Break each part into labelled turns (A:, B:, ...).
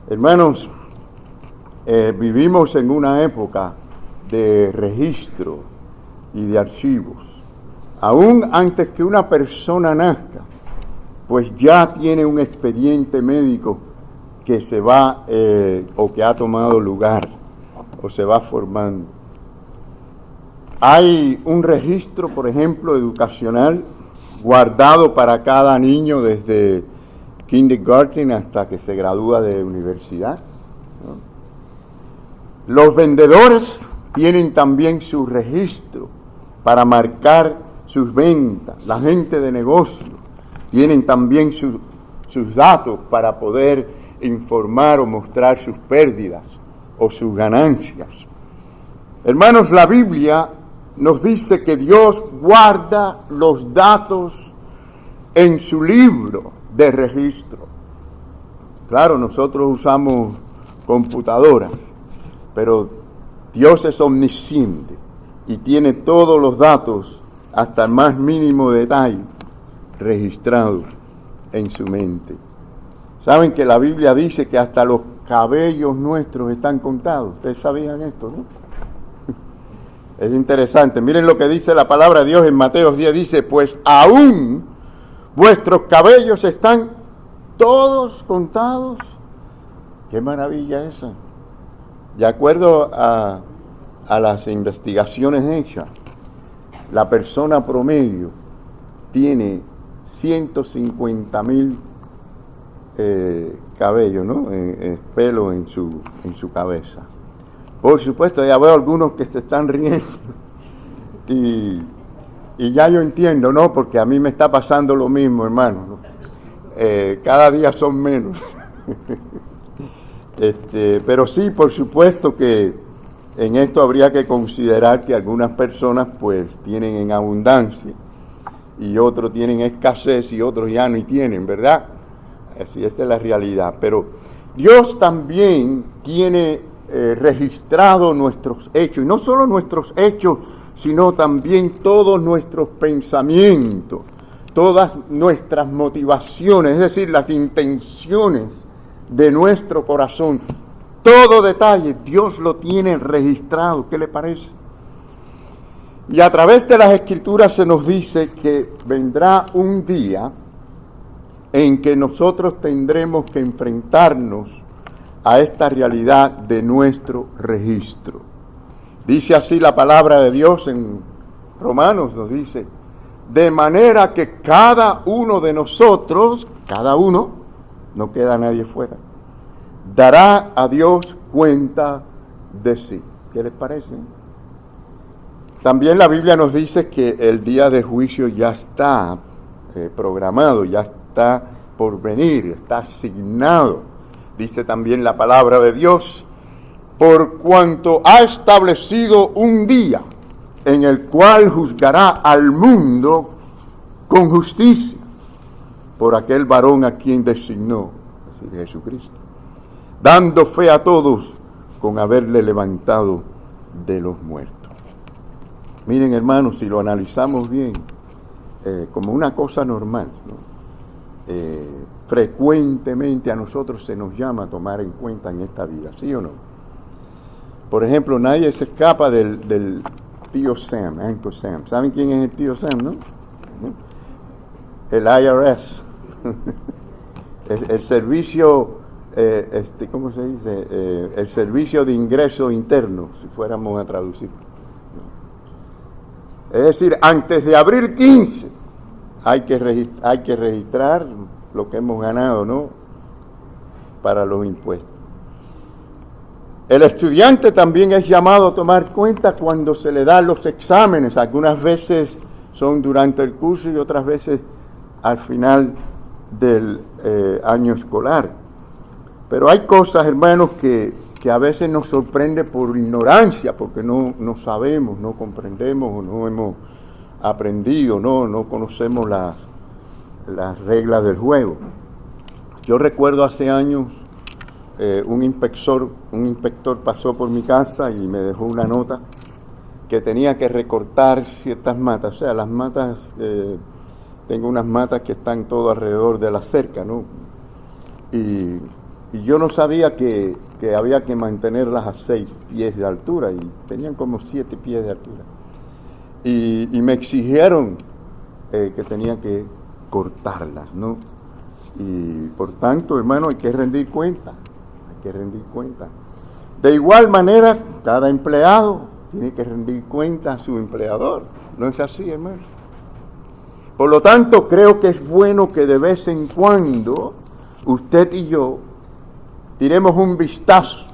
A: Hermanos, vivimos en una época de registro y de archivos. Aún antes que una persona nazca, pues ya tiene un expediente médico que se va o que ha tomado lugar o se va formando. Hay un registro, por ejemplo, educacional guardado para cada niño desde kindergarten hasta que se gradúa de universidad, ¿no? Los vendedores tienen también su registro para marcar sus ventas. La gente de negocio tienen también sus datos para poder informar o mostrar sus pérdidas o sus ganancias. Hermanos, la Biblia nos dice que Dios guarda los datos en su libro de registro. Claro, nosotros usamos computadoras, pero Dios es omnisciente y tiene todos los datos, hasta el más mínimo detalle, registrados en su mente. Saben que la Biblia dice que hasta los cabellos nuestros están contados. Ustedes sabían esto, ¿no? Es interesante. Miren lo que dice la palabra de Dios en Mateo 10. Dice, pues aún vuestros cabellos están todos contados. ¡Qué maravilla esa! De acuerdo a las investigaciones hechas, la persona promedio tiene 150,000 cabellos, ¿no? Pelo en su cabeza. Por supuesto, ya veo algunos que se están riendo y ya yo entiendo, ¿no? Porque a mí me está pasando lo mismo, hermano, ¿no? Cada día son menos. Pero sí, por supuesto que en esto habría que considerar que algunas personas pues tienen en abundancia y otros tienen escasez y otros ya no tienen, ¿verdad? Así, esta es la realidad. Pero Dios también tiene registrado nuestros hechos, y no solo nuestros hechos, sino también todos nuestros pensamientos, todas nuestras motivaciones, es decir, las intenciones de nuestro corazón. Todo detalle, Dios lo tiene registrado. ¿Qué le parece? Y a través de las Escrituras se nos dice que vendrá un día en que nosotros tendremos que enfrentarnos a esta realidad de nuestro registro. Dice así la palabra de Dios en Romanos, nos dice, de manera que cada uno de nosotros, cada uno, no queda nadie fuera, dará a Dios cuenta de sí. ¿Qué les parece? También la Biblia nos dice que el día de juicio ya está programado, ya está por venir, está asignado. Dice también la palabra de Dios, por cuanto ha establecido un día en el cual juzgará al mundo con justicia por aquel varón a quien designó, es decir, Jesucristo, dando fe a todos con haberle levantado de los muertos. Miren, hermanos, si lo analizamos bien, como una cosa normal, ¿no? Frecuentemente a nosotros se nos llama a tomar en cuenta en esta vida, ¿sí o no? Por ejemplo, nadie se escapa del tío Sam, Uncle Sam. ¿Saben quién es el tío Sam, no? El IRS. el servicio, ¿cómo se dice? El servicio de ingreso interno, si fuéramos a traducir. Es decir, antes de abril 15 hay que registrar lo que hemos ganado, ¿no? Para los impuestos. El estudiante también es llamado a tomar cuenta cuando se le dan los exámenes. Algunas veces son durante el curso y otras veces al final del año escolar. Pero hay cosas, hermanos, que a veces nos sorprende por ignorancia, porque no sabemos, no comprendemos o no hemos aprendido, no conocemos las reglas del juego. Yo recuerdo hace años un inspector pasó por mi casa y me dejó una nota que tenía que recortar ciertas matas. O sea, las matas, tengo unas matas que están todo alrededor de la cerca, ¿no? Y y yo no sabía que había que mantenerlas a 6 pies de altura, y tenían como 7 pies de altura. Y me exigieron que tenía que cortarlas, ¿no? Y por tanto, hermano, hay que rendir cuenta, De igual manera, cada empleado tiene que rendir cuenta a su empleador. ¿No es así, hermano? Por lo tanto, creo que es bueno que de vez en cuando usted y yo tiremos un vistazo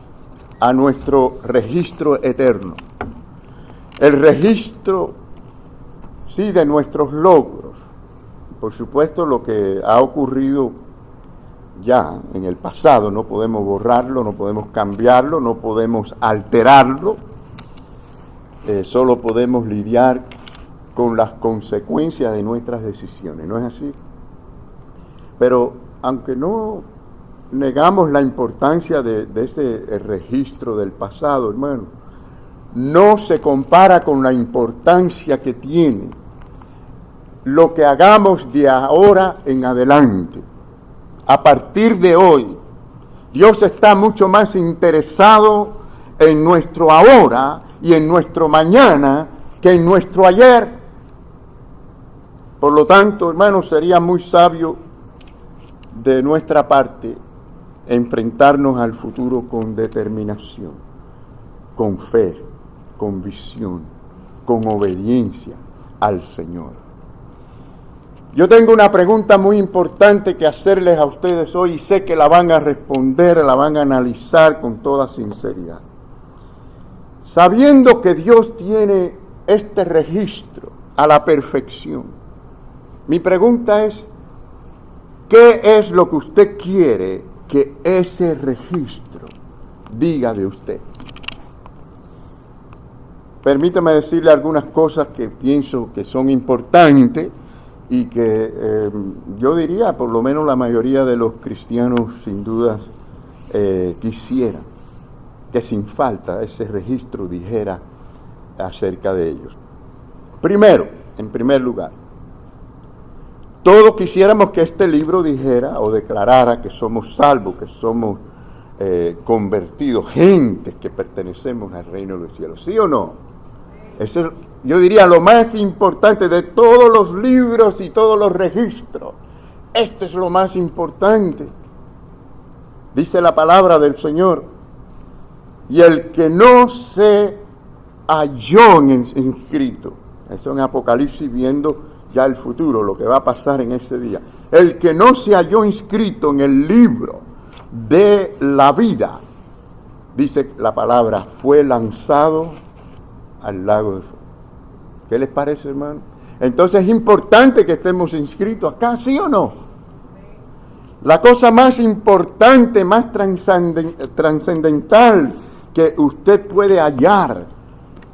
A: a nuestro registro eterno. El registro, sí, de nuestros logros. Por supuesto, lo que ha ocurrido ya en el pasado, no podemos borrarlo, no podemos cambiarlo, no podemos alterarlo. Solo podemos lidiar con las consecuencias de nuestras decisiones, ¿no es así? Pero aunque no negamos la importancia de ese registro del pasado, hermano, no se compara con la importancia que tiene lo que hagamos de ahora en adelante. A partir de hoy, Dios está mucho más interesado en nuestro ahora y en nuestro mañana que en nuestro ayer. Por lo tanto, hermanos, sería muy sabio de nuestra parte enfrentarnos al futuro con determinación, con fe, con visión, con obediencia al Señor. Yo tengo una pregunta muy importante que hacerles a ustedes hoy y sé que la van a responder, la van a analizar con toda sinceridad. Sabiendo que Dios tiene este registro a la perfección, mi pregunta es, ¿qué es lo que usted quiere que ese registro diga de usted? Permítame decirle algunas cosas que pienso que son importantes y que yo diría, por lo menos la mayoría de los cristianos sin dudas quisieran que sin falta ese registro dijera acerca de ellos. Primero, en primer lugar, todos quisiéramos que este libro dijera o declarara que somos salvos, que somos convertidos, gente que pertenecemos al reino de los cielos, ¿sí o no? Eso es, yo diría, lo más importante de todos los libros y todos los registros. Este es lo más importante. Dice la palabra del Señor, y el que no se halló inscrito, eso en Apocalipsis, viendo ya el futuro, lo que va a pasar en ese día. El que no se halló inscrito en el libro de la vida, dice la palabra, fue lanzado al lago de fuego. ¿Qué les parece, hermano? Entonces es importante que estemos inscritos acá, ¿sí o no? La cosa más importante, más trascendental que usted puede hallar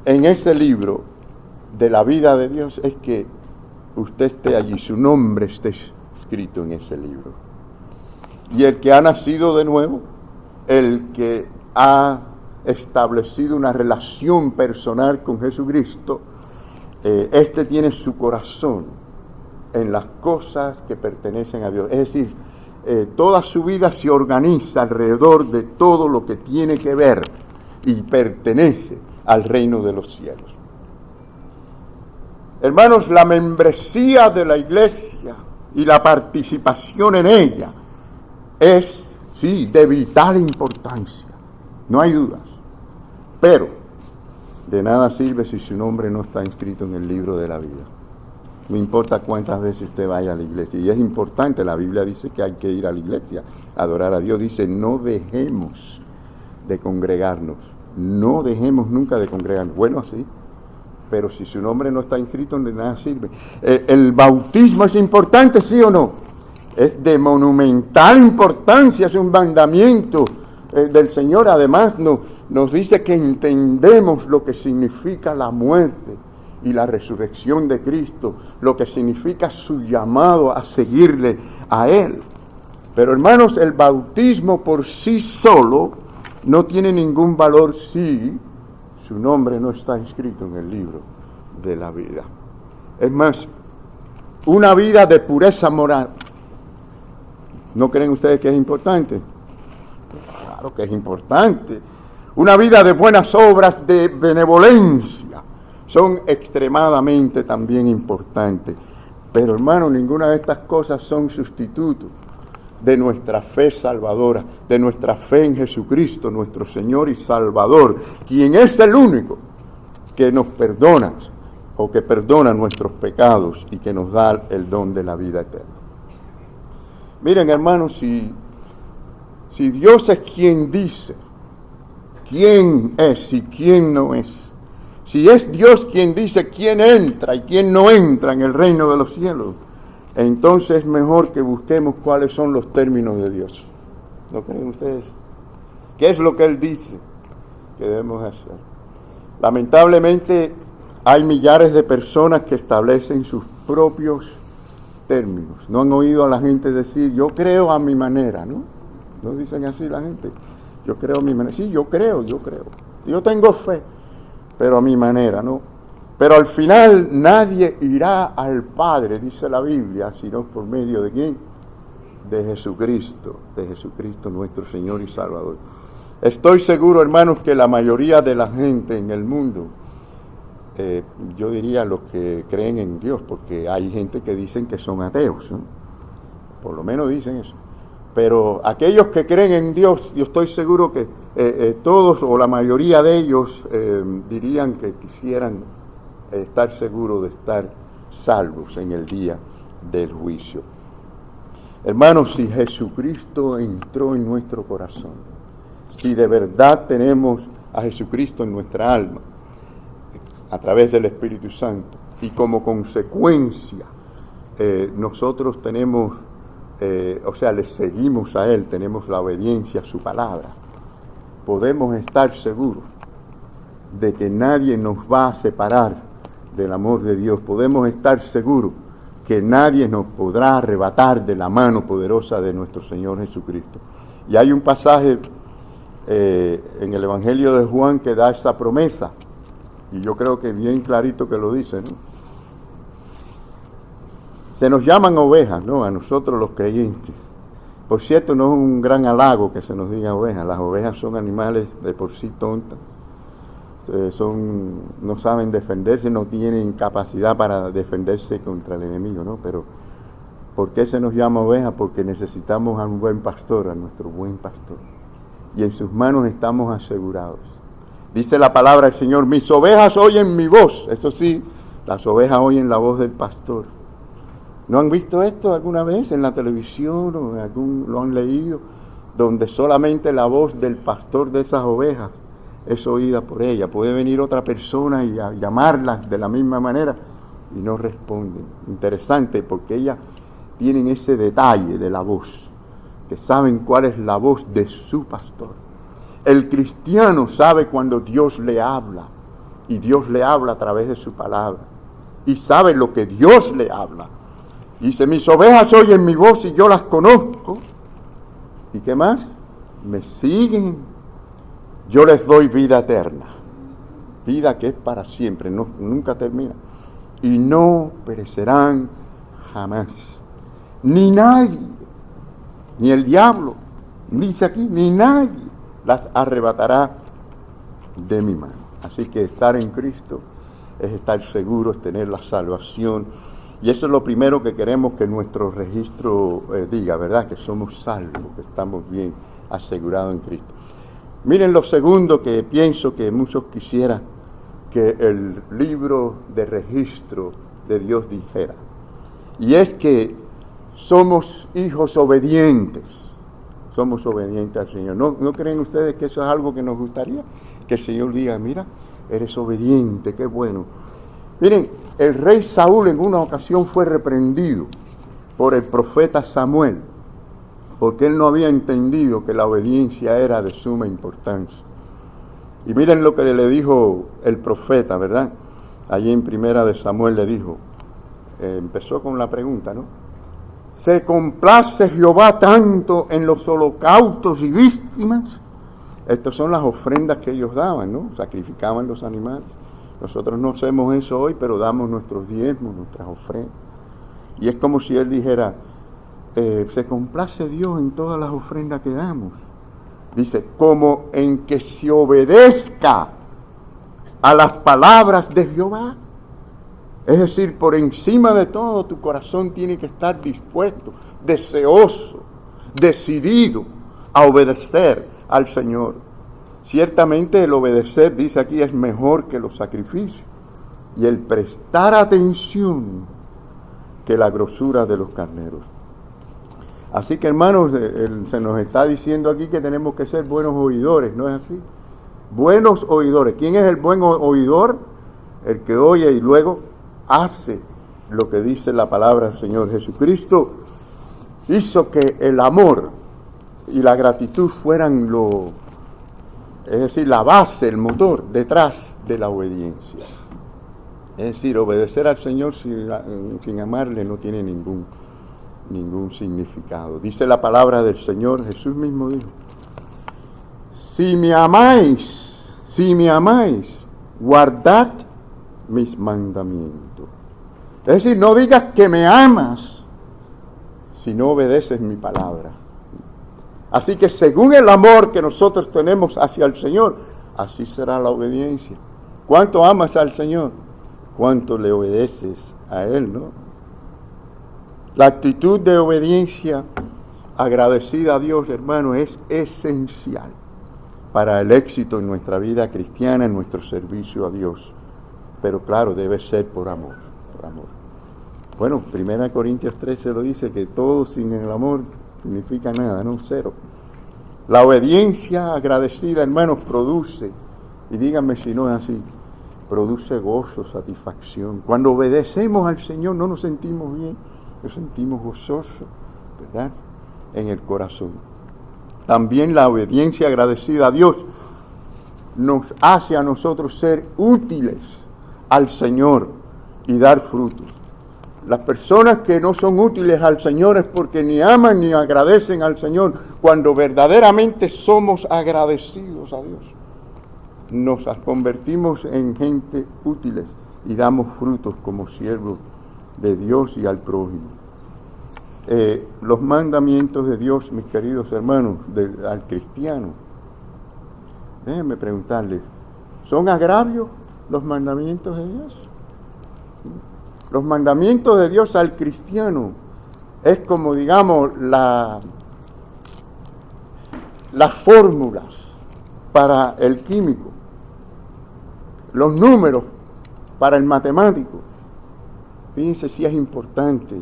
A: en ese libro de la vida de Dios es que usted esté allí, su nombre esté escrito en ese libro. Y el que ha nacido de nuevo, el que ha establecido una relación personal con Jesucristo, este tiene su corazón en las cosas que pertenecen a Dios. Es decir, toda su vida se organiza alrededor de todo lo que tiene que ver y pertenece al reino de los cielos. Hermanos, la membresía de la iglesia y la participación en ella es, sí, de vital importancia, no hay dudas. Pero de nada sirve si su nombre no está inscrito en el libro de la vida. No importa cuántas veces usted vaya a la iglesia. Y es importante, la Biblia dice que hay que ir a la iglesia, adorar a Dios. Dice, no dejemos de congregarnos. No dejemos nunca de congregarnos. Bueno, sí, pero si su nombre no está inscrito, de nada sirve. El bautismo es importante, ¿sí o no? Es de monumental importancia, es un mandamiento del Señor. Además, nos dice que entendemos lo que significa la muerte y la resurrección de Cristo, lo que significa su llamado a seguirle a Él. Pero hermanos, el bautismo por sí solo no tiene ningún valor si su nombre no está inscrito en el libro de la vida. Es más, una vida de pureza moral, ¿no creen ustedes que es importante? claro que es importante. Una vida de buenas obras, de benevolencia, son extremadamente también importantes. Pero hermano, ninguna de estas cosas son sustitutos de nuestra fe salvadora, de nuestra fe en Jesucristo, nuestro Señor y Salvador, quien es el único que nos perdona o que perdona nuestros pecados y que nos da el don de la vida eterna. Miren, hermanos, si Dios es quien dice quién es y quién no es, si es Dios quien dice quién entra y quién no entra en el reino de los cielos, entonces es mejor que busquemos cuáles son los términos de Dios. ¿No creen ustedes? ¿Qué es lo que Él dice que debemos hacer? Lamentablemente hay millares de personas que establecen sus propios términos. No han oído a la gente decir, yo creo a mi manera, ¿no? No dicen así la gente. Yo creo a mi manera. Sí, yo creo. Yo tengo fe, pero a mi manera, ¿no? Pero al final nadie irá al Padre, dice la Biblia, sino por medio de ¿quién? De Jesucristo nuestro Señor y Salvador. Estoy seguro, hermanos, que la mayoría de la gente en el mundo, yo diría los que creen en Dios, porque hay gente que dicen que son ateos, ¿no? Por lo menos dicen eso. Pero aquellos que creen en Dios, yo estoy seguro que todos o la mayoría de ellos dirían que quisieran estar seguros de estar salvos en el día del juicio. Hermanos, si Jesucristo entró en nuestro corazón, si de verdad tenemos a Jesucristo en nuestra alma, a través del Espíritu Santo, y como consecuencia nosotros tenemos, le seguimos a Él, tenemos la obediencia a su palabra, podemos estar seguros de que nadie nos va a separar del amor de Dios. Podemos estar seguros que nadie nos podrá arrebatar de la mano poderosa de nuestro Señor Jesucristo. Y hay un pasaje en el Evangelio de Juan que da esa promesa, y yo creo que bien clarito que lo dice, ¿no? Se nos llaman ovejas, ¿no? A nosotros los creyentes. Por cierto, no es un gran halago que se nos diga ovejas. Las ovejas son animales de por sí tontas. No saben defenderse, no tienen capacidad para defenderse contra el enemigo, ¿no? Pero ¿por qué se nos llama oveja? Porque necesitamos a un buen pastor, a nuestro buen pastor. Y en sus manos estamos asegurados. Dice la palabra del Señor, mis ovejas oyen mi voz. Eso sí, las ovejas oyen la voz del pastor. ¿No han visto esto alguna vez en la televisión o lo han leído? Donde solamente la voz del pastor de esas ovejas es oída por ella. Puede venir otra persona y a llamarlas de la misma manera y no responden. Interesante, porque ellas tienen ese detalle de la voz, que saben cuál es la voz de su pastor. El cristiano sabe cuando Dios le habla, y Dios le habla a través de su palabra, y sabe lo que Dios le habla. Dice, mis ovejas oyen mi voz y yo las conozco. ¿Y qué más? Me siguen. Yo les doy vida eterna, vida que es para siempre, nunca termina, y no perecerán jamás. Ni nadie, ni el diablo, dice aquí, ni nadie las arrebatará de mi mano. Así que estar en Cristo es estar seguro, es tener la salvación, y eso es lo primero que queremos que nuestro registro diga, ¿verdad? Que somos salvos, que estamos bien asegurados en Cristo. Miren lo segundo que pienso que muchos quisieran que el libro de registro de Dios dijera. Y es que somos hijos obedientes. Somos obedientes al Señor. ¿No creen ustedes que eso es algo que nos gustaría? Que el Señor diga, mira, eres obediente, qué bueno. Miren, el rey Saúl en una ocasión fue reprendido por el profeta Samuel, porque él no había entendido que la obediencia era de suma importancia. Y miren lo que le dijo el profeta, ¿verdad? Allí en Primera de Samuel le dijo, empezó con la pregunta, ¿no? ¿Se complace Jehová tanto en los holocaustos y víctimas? Estas son las ofrendas que ellos daban, ¿no? Sacrificaban los animales. Nosotros no hacemos eso hoy, pero damos nuestros diezmos, nuestras ofrendas. Y es como si él dijera, se complace Dios en todas las ofrendas que damos. Dice, como en que se obedezca a las palabras de Jehová. Es decir, por encima de todo tu corazón tiene que estar dispuesto, deseoso, decidido a obedecer al Señor. Ciertamente el obedecer, dice aquí, es mejor que los sacrificios, y el prestar atención que la grosura de los carneros. Así que, hermanos, se nos está diciendo aquí que tenemos que ser buenos oidores, ¿no es así? Buenos oidores. ¿Quién es el buen oidor? El que oye y luego hace lo que dice la palabra del Señor. Jesucristo hizo que el amor y la gratitud fueran es decir, la base, el motor detrás de la obediencia. Es decir, obedecer al Señor sin amarle no tiene ningún significado. Dice la palabra del Señor, Jesús mismo dijo, si me amáis, guardad mis mandamientos. Es decir, no digas que me amas si no obedeces mi palabra. Así que según el amor que nosotros tenemos hacia el Señor, así será la obediencia. ¿Cuánto amas al Señor? ¿Cuánto le obedeces a Él, no? La actitud de obediencia agradecida a Dios, hermano, es esencial para el éxito en nuestra vida cristiana, en nuestro servicio a Dios. Pero claro, debe ser por amor, por amor. Bueno, 1 Corintios 13 lo dice, que todo sin el amor significa nada, no, cero. La obediencia agradecida, hermanos, produce, y díganme si no es así, produce gozo, satisfacción. Cuando obedecemos al Señor no nos sentimos bien, nos sentimos gozosos, ¿verdad? En el corazón. También la obediencia agradecida a Dios nos hace a nosotros ser útiles al Señor y dar frutos. Las personas que no son útiles al Señor es porque ni aman ni agradecen al Señor. Cuando verdaderamente somos agradecidos a Dios, nos convertimos en gente útiles y damos frutos como siervos de Dios y al prójimo. Los mandamientos de Dios, mis queridos hermanos, al cristiano, déjenme preguntarles, ¿son agravios los mandamientos de Dios? Los mandamientos de Dios al cristiano es como, digamos, las fórmulas para el químico, los números para el matemático. Fíjense si es importante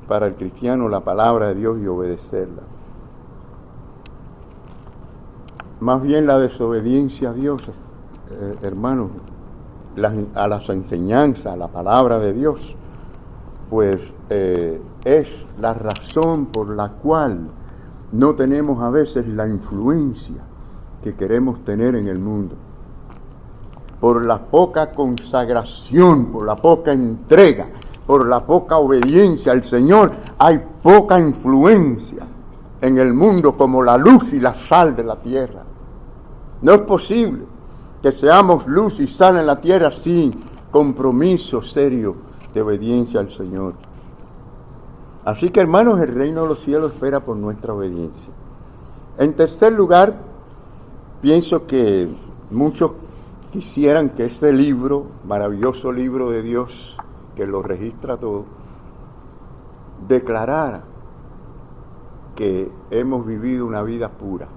A: para el cristiano la palabra de Dios y obedecerla. Más bien la desobediencia a Dios, hermanos, a las enseñanzas, a la palabra de Dios, pues es la razón por la cual no tenemos a veces la influencia que queremos tener en el mundo. Por la poca consagración, por la poca entrega, por la poca obediencia al Señor, hay poca influencia en el mundo como la luz y la sal de la tierra. No es posible que seamos luz y sal en la tierra sin compromiso serio de obediencia al Señor. Así que, hermanos, el reino de los cielos espera por nuestra obediencia. En tercer lugar, pienso que muchos quisieran que este libro, maravilloso libro de Dios, que lo registra todo, declarara que hemos vivido una vida pura,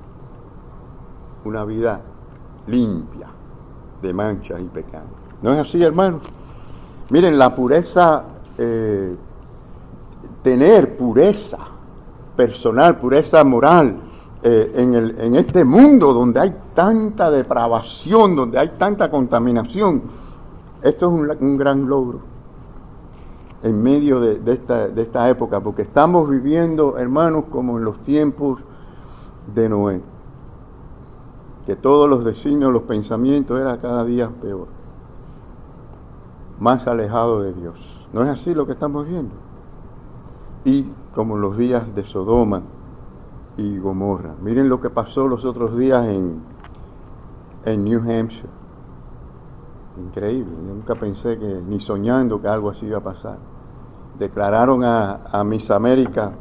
A: una vida limpia de manchas y pecados. ¿No es así, hermanos? Miren, la pureza, tener pureza personal, pureza moral, en este mundo donde hay tanta depravación, donde hay tanta contaminación, esto es un gran logro en medio de esta época, porque estamos viviendo, hermanos, como en los tiempos de Noé, que todos los designios, los pensamientos eran cada día peor, más alejados de Dios. ¿No es así lo que estamos viendo? Y como los días de Sodoma y Gomorra. Miren lo que pasó los otros días en New Hampshire. Increíble, yo nunca pensé ni soñando que algo así iba a pasar. Declararon a Miss América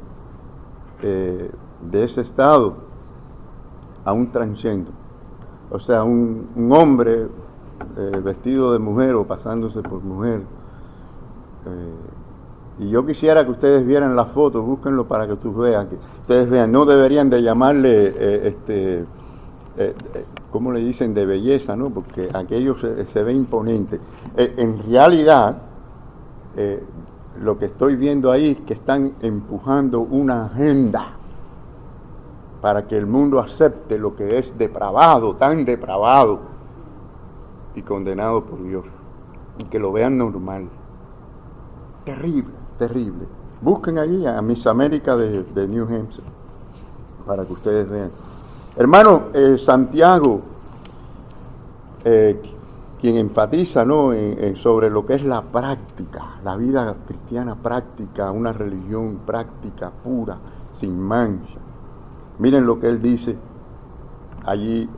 A: de ese estado a un transgénero. O sea, un hombre vestido de mujer o pasándose por mujer. Y yo quisiera que ustedes vieran la foto, búsquenlo para que ustedes vean, no deberían de llamarle, ¿cómo le dicen? De belleza, ¿no? Porque aquello se ve imponente. En realidad, lo que estoy viendo ahí es que están empujando una agenda para que el mundo acepte lo que es depravado, tan depravado y condenado por Dios, y que lo vean normal. Terrible, terrible. Busquen allí a Miss América de New Hampshire para que ustedes vean. Hermano, Santiago, quien enfatiza, ¿no?, sobre lo que es la práctica, la vida cristiana práctica, una religión práctica, pura, sin mancha. Miren lo que él dice allí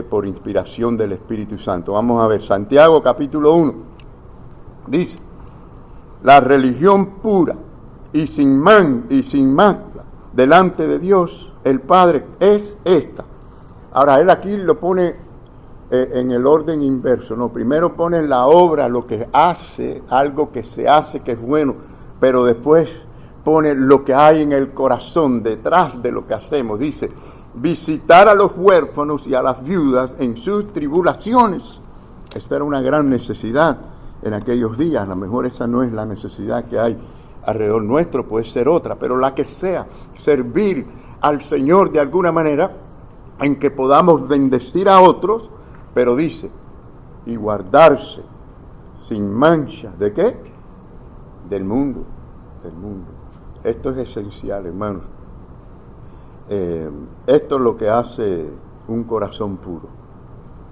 A: por inspiración del Espíritu Santo. Vamos a ver, Santiago capítulo 1, dice: la religión pura y sin mancha delante de Dios el Padre es esta. Ahora, él aquí lo pone en el orden inverso, ¿no? Primero pone la obra, lo que hace, algo que se hace que es bueno, pero después pone lo que hay en el corazón detrás de lo que hacemos. Dice: visitar a los huérfanos y a las viudas en sus tribulaciones. Esta era una gran necesidad en aquellos días. A lo mejor esa no es la necesidad que hay alrededor nuestro, puede ser otra, pero la que sea, servir al Señor de alguna manera en que podamos bendecir a otros, pero dice, y guardarse sin mancha, ¿de qué? Del mundo, del mundo. Esto es esencial, hermanos. Esto es lo que hace un corazón puro,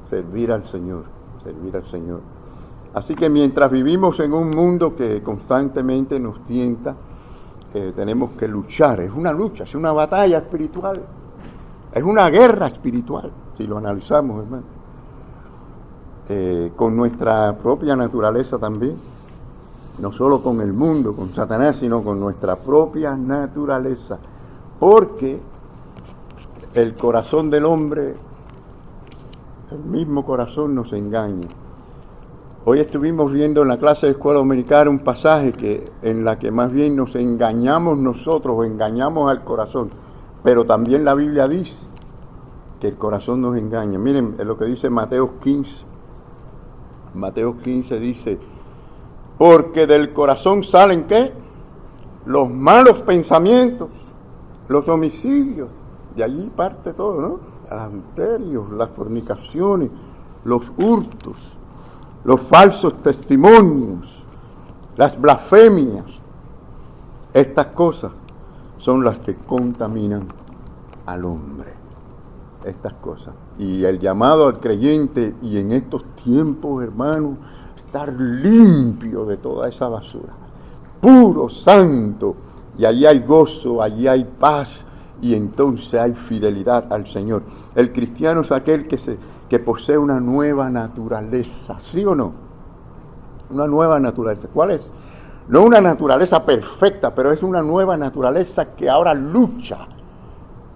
A: servir al Señor, servir al Señor. Así que mientras vivimos en un mundo que constantemente nos tienta, tenemos que luchar. Es una lucha, es una batalla espiritual, es una guerra espiritual, si lo analizamos, hermano. Con nuestra propia naturaleza también, no solo con el mundo, con Satanás, sino con nuestra propia naturaleza, porque el corazón del hombre, el mismo corazón nos engaña. Hoy estuvimos viendo en la clase de escuela dominical un pasaje en la que más bien nos engañamos nosotros o engañamos al corazón, pero también la Biblia dice que el corazón nos engaña. Miren lo que dice Mateo 15. Mateo 15 dice: porque del corazón salen, ¿qué? Los malos pensamientos, los homicidios, de allí parte todo, ¿no? Los adulterios, las fornicaciones, los hurtos, los falsos testimonios, las blasfemias. Estas cosas son las que contaminan al hombre. Estas cosas. Y el llamado al creyente, y en estos tiempos, hermanos, estar limpio de toda esa basura, puro, santo, y allí hay gozo, allí hay paz, y entonces hay fidelidad al Señor. El cristiano es aquel que posee una nueva naturaleza, ¿sí o no? Una nueva naturaleza. ¿Cuál es? No una naturaleza perfecta, pero es una nueva naturaleza que ahora lucha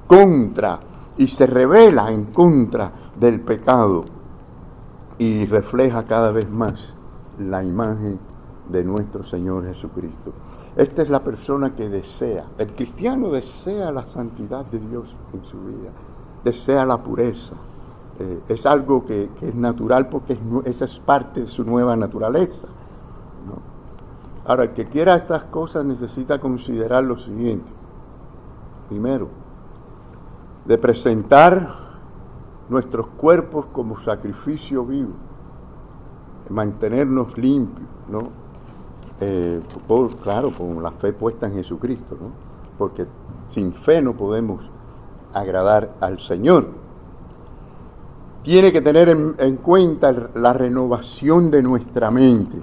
A: contra y se revela en contra del pecado y refleja cada vez más la imagen de nuestro Señor Jesucristo. Esta es la persona que desea, el cristiano desea la santidad de Dios en su vida, desea la pureza. Es algo que es natural porque esa es parte de su nueva naturaleza, ¿no? Ahora, el que quiera estas cosas necesita considerar lo siguiente. Primero, de presentar nuestros cuerpos como sacrificio vivo, mantenernos limpios, ¿no? Claro, con la fe puesta en Jesucristo, ¿no? Porque sin fe no podemos agradar al Señor. Tiene que tener en cuenta la renovación de nuestra mente.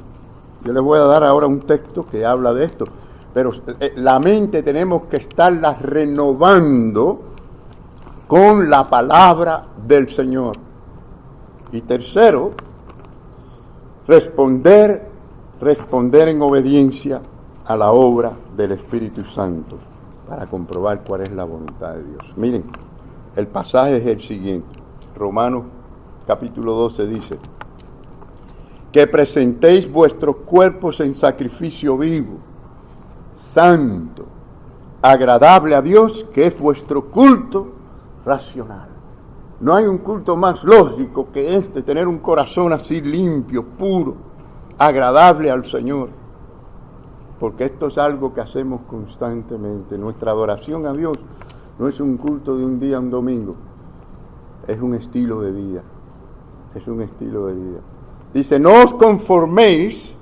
A: Yo les voy a dar ahora un texto que habla de esto, pero la mente tenemos que estarla renovando con la palabra del Señor. Y tercero, responder en obediencia a la obra del Espíritu Santo para comprobar cuál es la voluntad de Dios. Miren, El pasaje es el siguiente. Romanos capítulo 12 dice: que presentéis vuestros cuerpos en sacrificio vivo, santo, agradable a Dios, que es vuestro culto racional. No hay un culto más lógico que este, tener un corazón así limpio, puro, agradable al Señor. Porque esto es algo que hacemos constantemente. Nuestra adoración a Dios no es un culto de un día a un domingo, es un estilo de vida. Es un estilo de vida. Dice, no os conforméis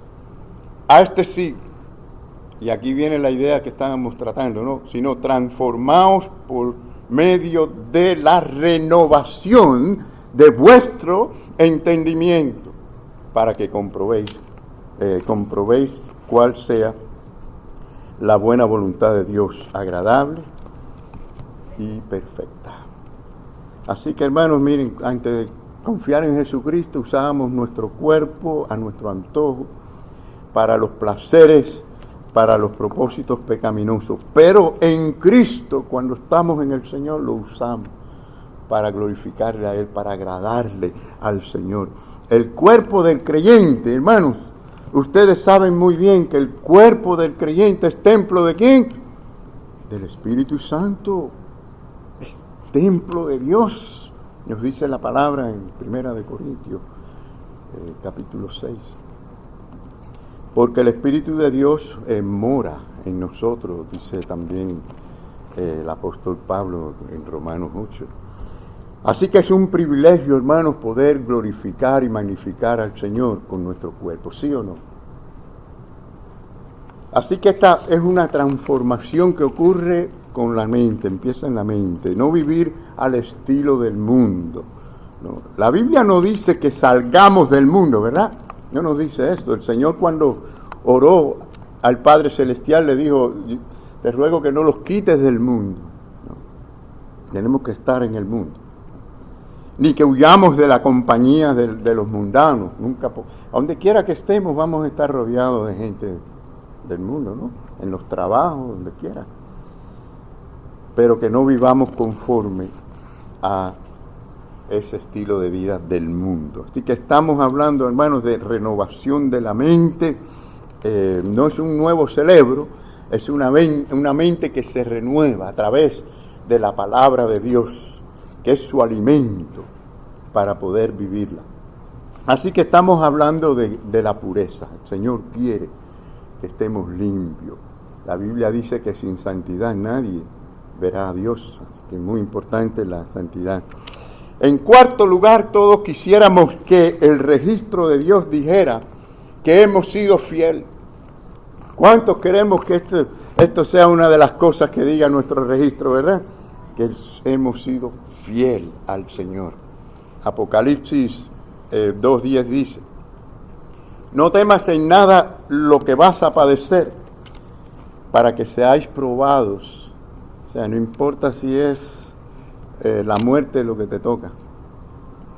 A: a este siglo. Y aquí viene la idea que estábamos tratando, ¿no? Sino transformaos por medio de la renovación de vuestro entendimiento, para que comprobéis cuál sea la buena voluntad de Dios, agradable y perfecta. Así que, hermanos, miren, antes de confiar en Jesucristo, usábamos nuestro cuerpo a nuestro antojo para los placeres, para los propósitos pecaminosos. Pero en Cristo, cuando estamos en el Señor, lo usamos para glorificarle a Él, para agradarle al Señor. El cuerpo del creyente, hermanos, ustedes saben muy bien que el cuerpo del creyente es templo ¿de quién? Del Espíritu Santo. Es templo de Dios. Nos dice la palabra en 1 de Corintios, capítulo 6. Porque el Espíritu de Dios mora en nosotros, dice también el apóstol Pablo en Romanos 8. Así que es un privilegio, hermanos, poder glorificar y magnificar al Señor con nuestro cuerpo, ¿sí o no? Así que esta es una transformación que ocurre con la mente, empieza en la mente, no vivir al estilo del mundo. No. La Biblia no dice que salgamos del mundo, ¿verdad? No nos dice esto. El Señor, cuando oró al Padre Celestial, le dijo, te ruego que no los quites del mundo. No. Tenemos que estar en el mundo. Ni que huyamos de la compañía de los mundanos. Nunca, a donde quiera que estemos, vamos a estar rodeados de gente del mundo, ¿no? En los trabajos, donde quiera. Pero que no vivamos conforme a ese estilo de vida del mundo. Así que estamos hablando, hermanos, de renovación de la mente. No es un nuevo cerebro, es una mente que se renueva a través de la palabra de Dios, que es su alimento para poder vivirla. Así que estamos hablando de la pureza. El Señor quiere que estemos limpios. La Biblia dice que sin santidad nadie verá a Dios. Así que es muy importante la santidad. En cuarto lugar, todos quisiéramos que el registro de Dios dijera que hemos sido fieles. ¿Cuántos queremos que esto sea una de las cosas que diga nuestro registro, verdad? Que hemos sido fiel al Señor. Apocalipsis 2:10 dice, no temas en nada lo que vas a padecer, para que seáis probados. O sea, no importa si es la muerte lo que te toca.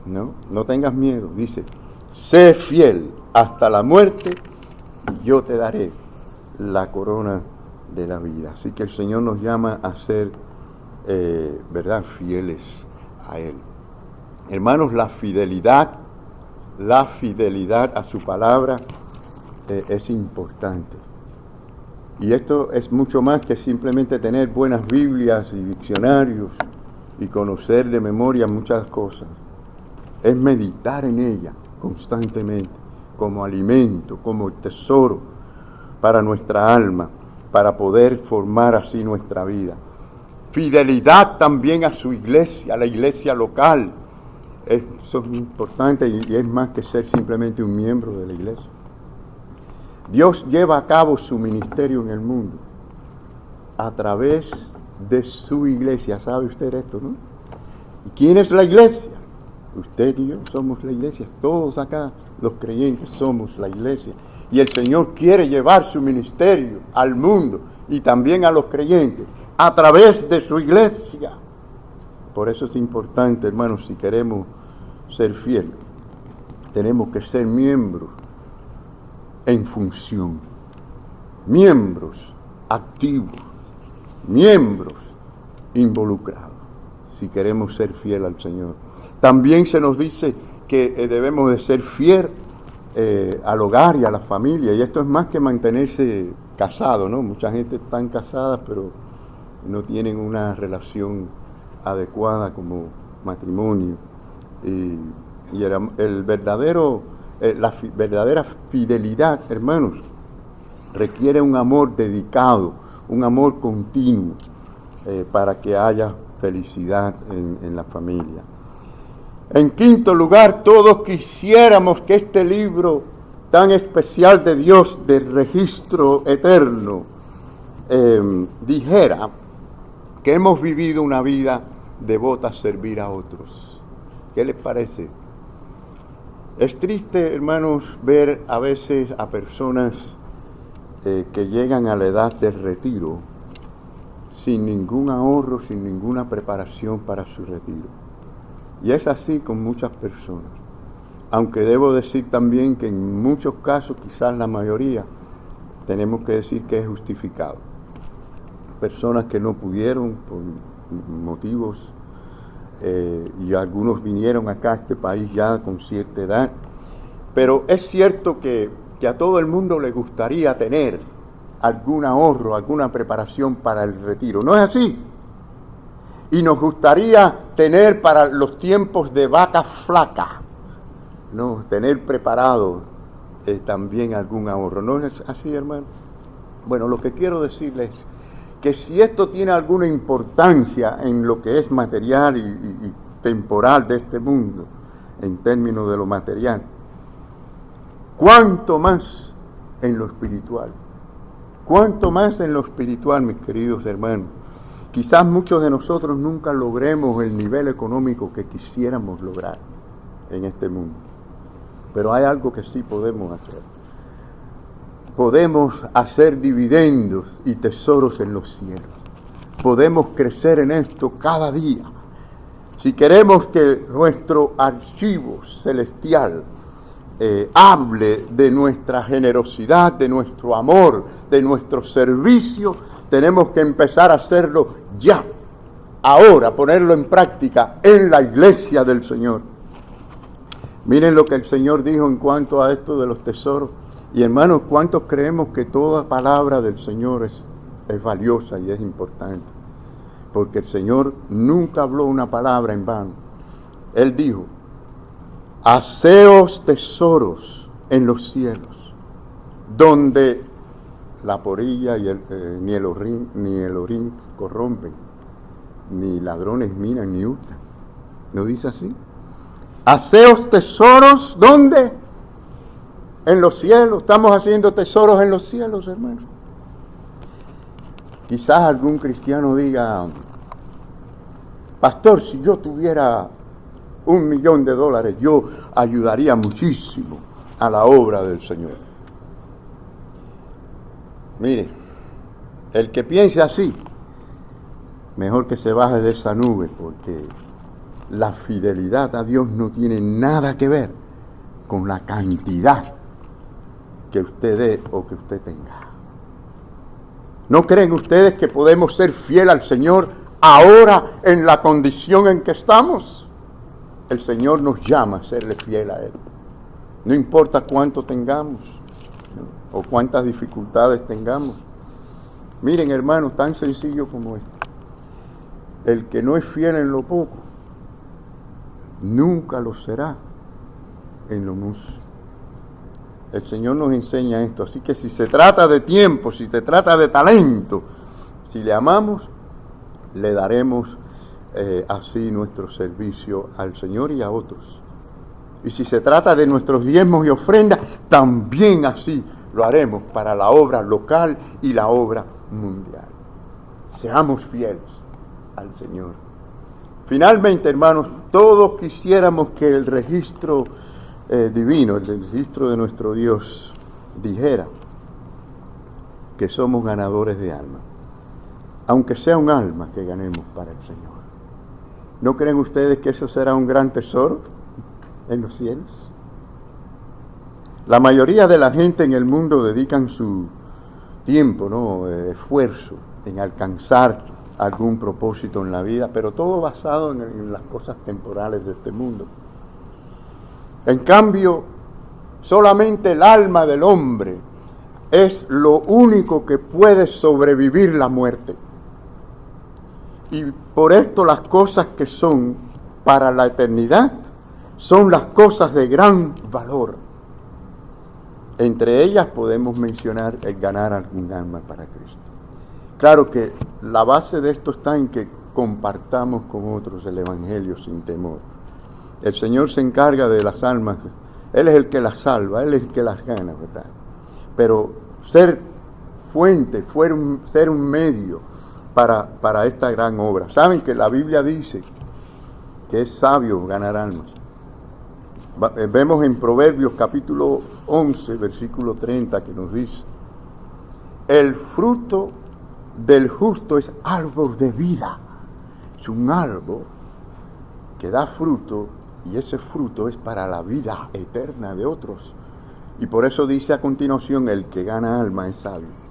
A: No tengas miedo. Dice, sé fiel hasta la muerte y yo te daré la corona de la vida. Así que el Señor nos llama a ser, ¿verdad?, fieles a Él. Hermanos, la fidelidad a su palabra es importante. Y esto es mucho más que simplemente tener buenas Biblias y diccionarios y conocer de memoria muchas cosas. Es meditar en ella constantemente, como alimento, como tesoro para nuestra alma, para poder formar así nuestra vida. Fidelidad también a su iglesia, a la iglesia local. Eso es muy importante y es más que ser simplemente un miembro de la iglesia. Dios lleva a cabo su ministerio en el mundo a través de su iglesia. ¿Sabe usted esto, no? ¿Y quién es la iglesia? Usted y yo somos la iglesia. Todos acá, los creyentes, somos la iglesia. Y el Señor quiere llevar su ministerio al mundo y también a los creyentes a través de su iglesia. Por eso es importante, hermanos, si queremos ser fieles, tenemos que ser miembros en función, miembros activos, miembros involucrados. si queremos ser fiel al Señor. También se nos dice que debemos de ser fiel al hogar y a la familia, y esto es más que mantenerse casado, ¿no? Mucha gente está casada, pero no tienen una relación adecuada como matrimonio. Y la verdadera fidelidad, hermanos, requiere un amor dedicado, un amor continuo, para que haya felicidad en la familia. En quinto lugar, todos quisiéramos que este libro tan especial de Dios, del registro eterno, dijera que hemos vivido una vida devota a servir a otros. ¿Qué les parece? Es triste, hermanos, ver a veces a personas que llegan a la edad del retiro sin ningún ahorro, sin ninguna preparación para su retiro. Y es así con muchas personas. Aunque debo decir también que en muchos casos, quizás la mayoría, tenemos que decir que es justificado. Personas que no pudieron por motivos, y algunos vinieron acá a este país ya con cierta edad. Pero es cierto que a todo el mundo le gustaría tener algún ahorro, alguna preparación para el retiro. ¿No es así? Y nos gustaría tener para los tiempos de vaca flaca, ¿no? Tener preparado también algún ahorro. ¿No es así, hermano? Bueno, lo que quiero decirles es que si esto tiene alguna importancia en lo que es material y temporal de este mundo, en términos de lo material, ¿cuánto más en lo espiritual? ¿Cuánto más en lo espiritual, mis queridos hermanos? Quizás muchos de nosotros nunca logremos el nivel económico que quisiéramos lograr en este mundo. Pero hay algo que sí podemos hacer. Podemos hacer dividendos y tesoros en los cielos. Podemos crecer en esto cada día. Si queremos que nuestro archivo celestial hable de nuestra generosidad, de nuestro amor, de nuestro servicio, tenemos que empezar a hacerlo ya, ahora, ponerlo en práctica en la iglesia del Señor. Miren lo que el Señor dijo en cuanto a esto de los tesoros. Y hermanos, ¿cuántos creemos que toda palabra del Señor es valiosa y es importante? Porque el Señor nunca habló una palabra en vano. Él dijo: haceos tesoros en los cielos, donde la porilla y ni el orín corrompen, ni ladrones minan ni hurtan. ¿No dice así? Haceos tesoros, ¿dónde? En los cielos. Estamos haciendo tesoros en los cielos, hermanos. Quizás algún cristiano diga: pastor, si yo tuviera $1,000,000, yo ayudaría muchísimo a la obra del Señor. Mire, el que piense así, mejor que se baje de esa nube, porque la fidelidad a Dios no tiene nada que ver con la cantidad que usted dé o que usted tenga. ¿No creen ustedes que podemos ser fiel al Señor ahora en la condición en que estamos? El Señor nos llama a serle fiel a Él. No importa cuánto tengamos, ¿no?, o cuántas dificultades tengamos. Miren, hermanos, tan sencillo como esto. El que no es fiel en lo poco, nunca lo será en lo mucho. El Señor nos enseña esto. Así que si se trata de tiempo, si se trata de talento, si le amamos, le daremos así nuestro servicio al Señor y a otros. Y si se trata de nuestros diezmos y ofrendas, también así lo haremos para la obra local y la obra mundial. Seamos fieles al Señor. Finalmente, hermanos, todos quisiéramos que el registro divino, el registro de nuestro Dios, dijera que somos ganadores de alma, aunque sea un alma que ganemos para el Señor. ¿No creen ustedes que eso será un gran tesoro en los cielos? La mayoría de la gente en el mundo dedican su tiempo, esfuerzo en alcanzar algún propósito en la vida, pero todo basado en las cosas temporales de este mundo. En cambio, solamente el alma del hombre es lo único que puede sobrevivir la muerte. Y por esto las cosas que son para la eternidad son las cosas de gran valor. Entre ellas podemos mencionar el ganar algún alma para Cristo. Claro que la base de esto está en que compartamos con otros el Evangelio sin temor. El Señor se encarga de las almas, Él es el que las salva, Él es el que las gana, ¿verdad? Pero ser fuente, ser un medio para esta gran obra. Saben que la Biblia dice que es sabio ganar almas. Vemos en Proverbios capítulo 11, versículo 30, que nos dice: el fruto del justo es árbol de vida. Es un árbol que da fruto, y ese fruto es para la vida eterna de otros. Y por eso dice a continuación: el que gana alma es sabio.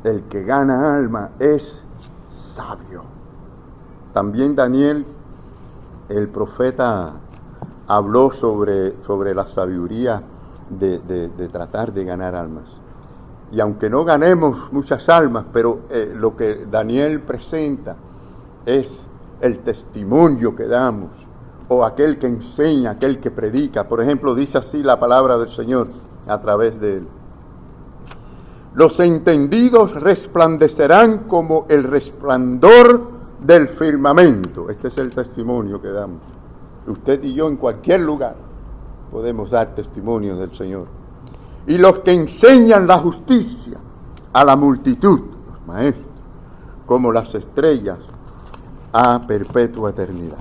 A: El que gana alma es sabio. También Daniel, el profeta, habló sobre la sabiduría de tratar de ganar almas. Y aunque no ganemos muchas almas, pero lo que Daniel presenta es el testimonio que damos, o aquel que enseña, aquel que predica. Por ejemplo, dice así la palabra del Señor a través de él: los entendidos resplandecerán como el resplandor del firmamento. Este es el testimonio que damos. Usted y yo en cualquier lugar podemos dar testimonio del Señor. Y los que enseñan la justicia a la multitud, los maestros, como las estrellas a perpetua eternidad.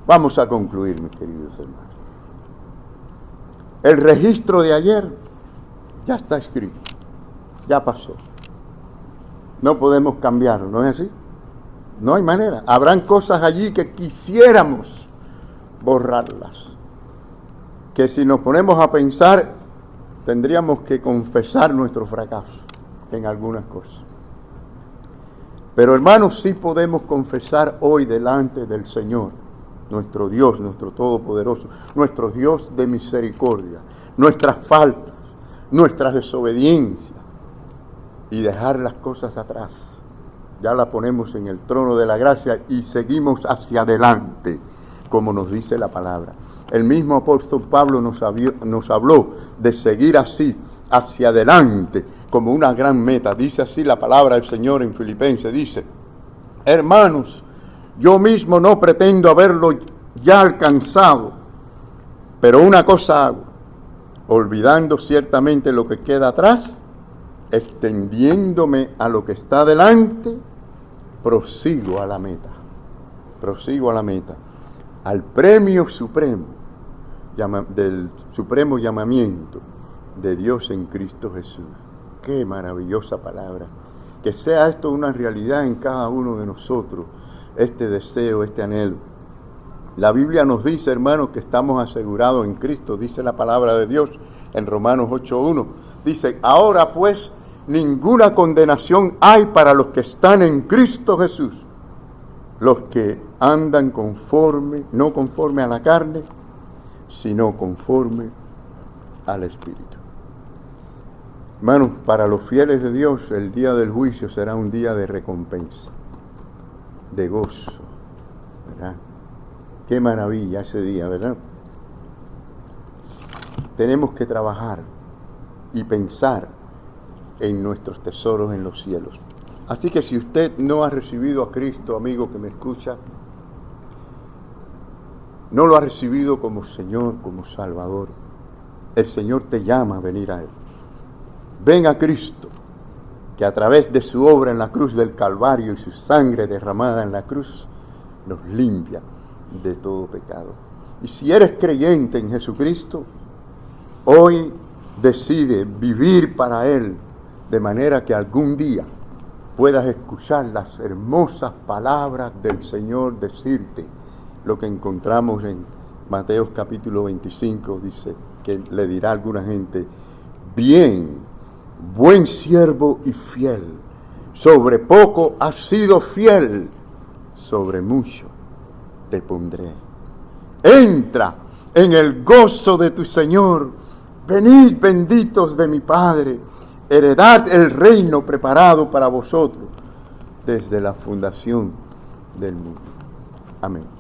A: Vamos a concluir, mis queridos hermanos. El registro de ayer ya está escrito, ya pasó. No podemos cambiarlo, ¿no es así? No hay manera. Habrán cosas allí que quisiéramos borrarlas, que si nos ponemos a pensar tendríamos que confesar nuestro fracaso en algunas cosas. Pero hermanos, sí podemos confesar hoy delante del Señor, nuestro Dios, nuestro Todopoderoso, nuestro Dios de misericordia, nuestras faltas, nuestras desobediencias, y dejar las cosas atrás. Ya la ponemos en el trono de la gracia y seguimos hacia adelante, como nos dice la palabra. El mismo apóstol Pablo nos habló de seguir así, hacia adelante, como una gran meta. Dice así la palabra del Señor en Filipenses, dice: hermanos, yo mismo no pretendo haberlo ya alcanzado, pero una cosa hago, olvidando ciertamente lo que queda atrás, extendiéndome a lo que está delante, prosigo a la meta, al premio supremo del supremo llamamiento de Dios en Cristo Jesús. Qué maravillosa palabra. Que sea esto una realidad en cada uno de nosotros, este deseo, este anhelo. La Biblia nos dice, hermanos, que estamos asegurados en Cristo. Dice la palabra de Dios en Romanos 8:1. Dice: ahora pues ninguna condenación hay para los que están en Cristo Jesús, los que andan no conforme a la carne, sino conforme al Espíritu. Hermanos, para los fieles de Dios, el día del juicio será un día de recompensa, de gozo, ¿verdad? Qué maravilla ese día, ¿verdad? Tenemos que trabajar y pensar en nuestros tesoros en los cielos. Así que si usted no ha recibido a Cristo, amigo que me escucha, no lo ha recibido como Señor, como Salvador, el Señor te llama a venir a Él. Ven a Cristo, que a través de su obra en la cruz del Calvario y su sangre derramada en la cruz, nos limpia de todo pecado. Y si eres creyente en Jesucristo, hoy decide vivir para Él, de manera que algún día puedas escuchar las hermosas palabras del Señor decirte lo que encontramos en Mateo capítulo 25, dice que le dirá a alguna gente: bien, buen siervo y fiel, sobre poco has sido fiel, sobre mucho te pondré. Entra en el gozo de tu Señor. Venid benditos de mi Padre, heredad el reino preparado para vosotros desde la fundación del mundo. Amén.